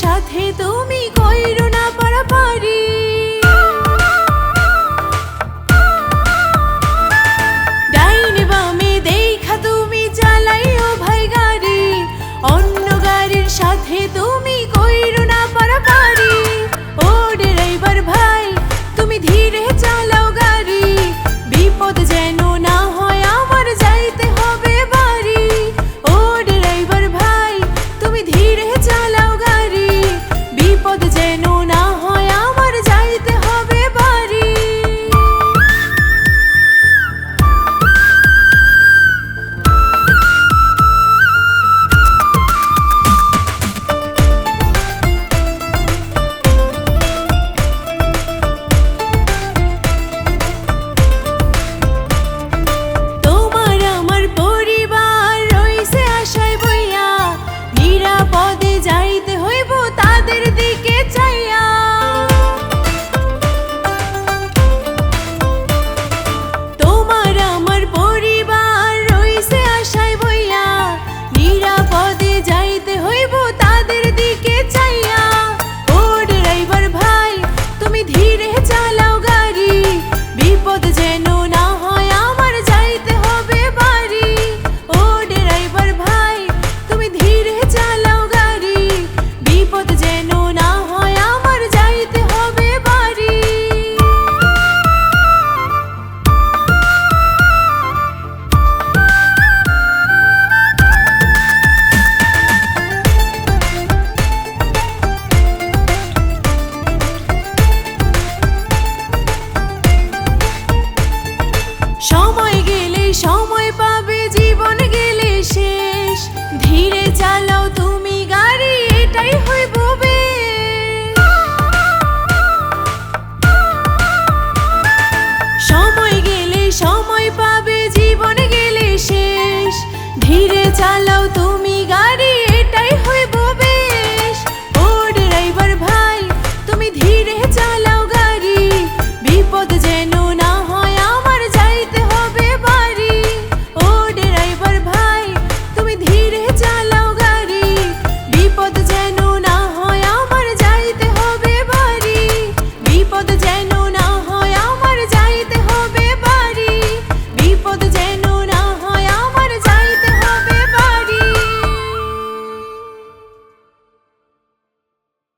সাথে তুমি কইরো না পারাপারি। ডাইনে বামে দেখা তুমি চালাইও ভাই গাড়ি, অন্য গাড়ির সাথে তুমি কইরো না পারাপারি। ও ড্রাইভার ভাই তুমি ধীরে চালাও গাড়ি, বিপদ যেন না হয় আমার যাইতে হবে বাড়ি। ও ড্রাইভার ভাই তুমি ধীরে চালাও গাড়ি, বিপদ যেন না হয় আমার যাইতে হবে বাড়ি। তোমার আমার পরিবার রইছে আশায় বইয়া, নিরাপদে যাইতে হইব তাদের দিকে চাইয়া। তোমার আমার পরিবার রইছে আশায় বইয়া, নিরাপদে যাইতে হইব তাদের দিকে চাইয়া। ও ড্রাইভার ভাই তুমি ধীরে চালাও গাড়ি, বিপদ যেন না হয় আমার যাইতে হবে বাড়ি। ও ড্রাইভার ভাই তুমি ধীরে চালাও গাড়ি, বিপদ যেন না হয় আমার যাইতে হবে বাড়ি। সময় গেলে সময় পাবে, জীবন গেলে শেষ। ধীরে চালাও তুমি গাড়ি, এটাই হইব বেশ। সময় গেলে সময় পাবে, জীবন গেলে শেষ। ধীরে চালাও তুমি গাড়ি,